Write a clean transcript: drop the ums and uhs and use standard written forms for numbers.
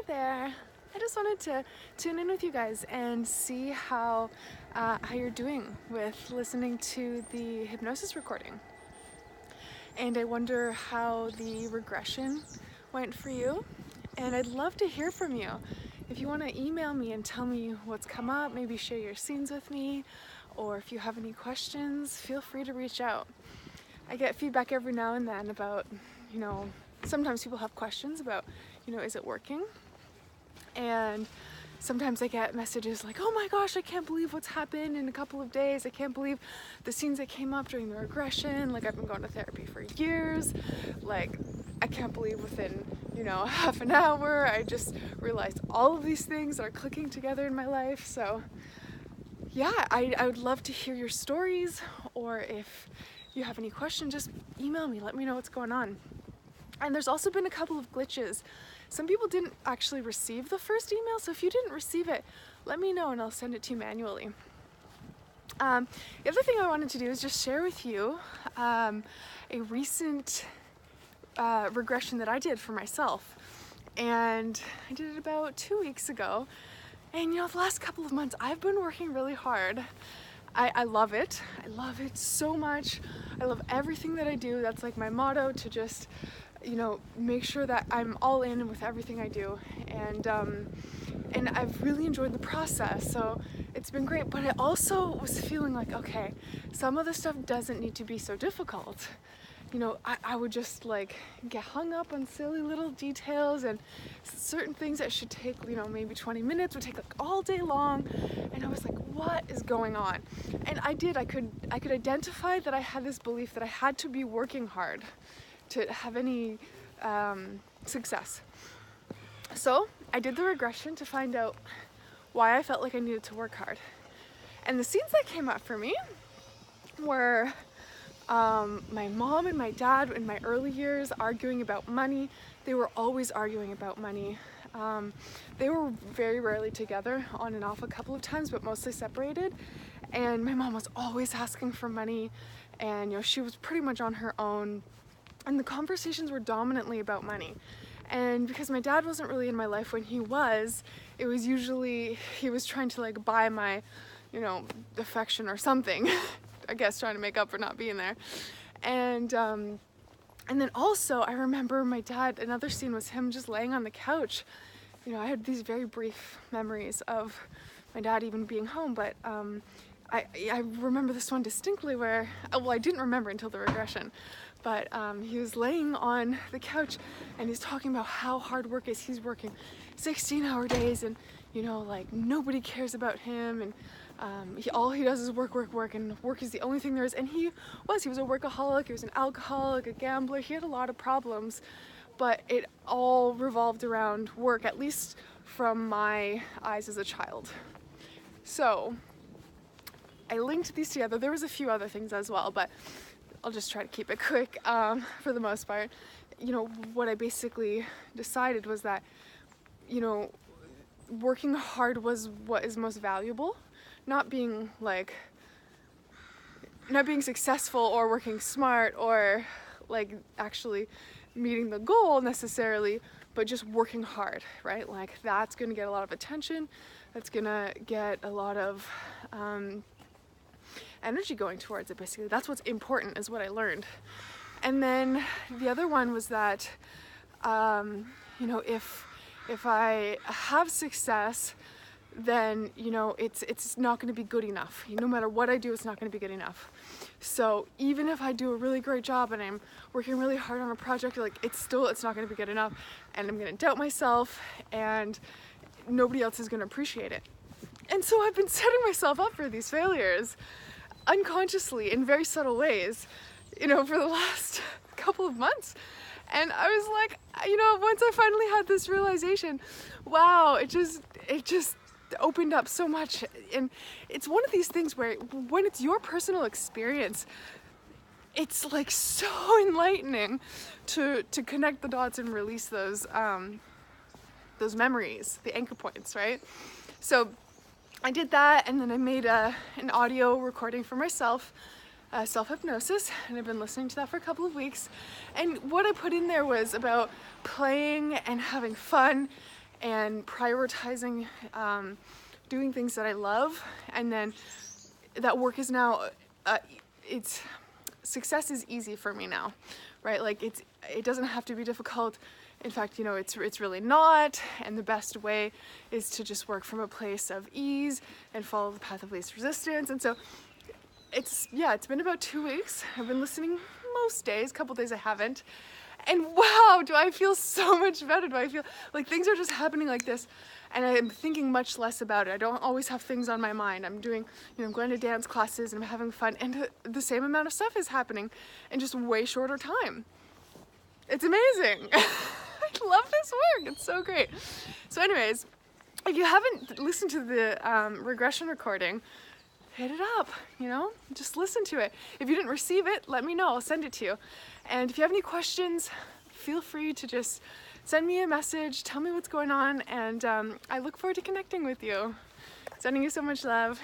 there. I just wanted to tune in with you guys and see how you're doing with listening to the hypnosis recording. And I wonder how the regression went for you. And I'd love to hear from you. If you want to email me and tell me what's come up, maybe share your scenes with me, or if you have any questions, feel free to reach out. I get feedback every now and then about, sometimes people have questions about, is it working? And sometimes I get messages like, oh my gosh, I can't believe what's happened in a couple of days. I can't believe the scenes that came up during the regression. Like, I've been going to therapy for years. Like, I can't believe within, half an hour, I just realized all of these things are clicking together in my life. So yeah, I would love to hear your stories, or if you have any questions, just email me, let me know what's going on. And there's also been a couple of glitches. Some people didn't actually receive the first email, so if you didn't receive it, let me know and I'll send it to you manually. The other thing I wanted to do is just share with you a recent regression that I did for myself. And I did it about 2 weeks ago. And the last couple of months I've been working really hard. I love it. I love it so much. I love everything that I do. That's like my motto, to just make sure that I'm all in with everything I do, and I've really enjoyed the process, so it's been great. But I also was feeling like, okay, some of the stuff doesn't need to be so difficult. I would just get hung up on silly little details, and certain things that should take maybe 20 minutes would take all day long, and I was like, what is going on? And I could identify that I had this belief that I had to be working hard to have any success. So I did the regression to find out why I felt like I needed to work hard. And the scenes that came up for me were my mom and my dad in my early years arguing about money. They were always arguing about money. They were very rarely together, on and off a couple of times, but mostly separated. And my mom was always asking for money, and she was pretty much on her own. And the conversations were dominantly about money. And because my dad wasn't really in my life when it was usually, he was trying to buy my, affection or something. I guess trying to make up for not being there. And then also I remember my dad, another scene was him just laying on the couch. I had these very brief memories of my dad even being home, but I remember this one distinctly where, I didn't remember until the regression, but he was laying on the couch and he's talking about how hard work is. He's working 16-hour days, and nobody cares about him, and all he does is work, and work is the only thing there is. And he was a workaholic, he was an alcoholic, a gambler. He had a lot of problems, but it all revolved around work, at least from my eyes as a child. So I linked these together. There was a few other things as well, but I'll just try to keep it quick for the most part. What I basically decided was that, working hard was what is most valuable. Not being successful or working smart or actually meeting the goal necessarily, but just working hard, right? That's gonna get a lot of attention. That's gonna get a lot of energy going towards it, basically. That's what's important, is what I learned. And then the other one was that, if I have success, then it's not going to be good enough. No matter what I do, it's not going to be good enough. So even if I do a really great job and I'm working really hard on a project, it's not going to be good enough, and I'm going to doubt myself, and nobody else is going to appreciate it. And so I've been setting myself up for these failures unconsciously in very subtle ways, for the last couple of months. And I was like, once I finally had this realization, wow, it just opened up so much. And it's one of these things where when it's your personal experience, it's so enlightening to connect the dots and release those memories, the anchor points, right? So I did that, and then I made an audio recording for myself, Self-hypnosis, and I've been listening to that for a couple of weeks. And what I put in there was about playing and having fun and prioritizing doing things that I love, and then that work is now success is easy for me now, right? Like it doesn't have to be difficult. In fact, you know, it's really not, and the best way is to just work from a place of ease and follow the path of least resistance. And so it's been about 2 weeks. I've been listening most days, a couple days I haven't. And wow, do I feel so much better. Do I feel like things are just happening like this, and I'm thinking much less about it. I don't always have things on my mind. I'm doing, you know, I'm going to dance classes and I'm having fun, and the same amount of stuff is happening in just way shorter time. It's amazing. I love this work. It's so great. So anyways, if you haven't listened to the regression recording, hit it up, you know, just listen to it. If you didn't receive it, let me know, I'll send it to you. And if you have any questions, feel free to just send me a message, tell me what's going on, and I look forward to connecting with you. Sending you so much love.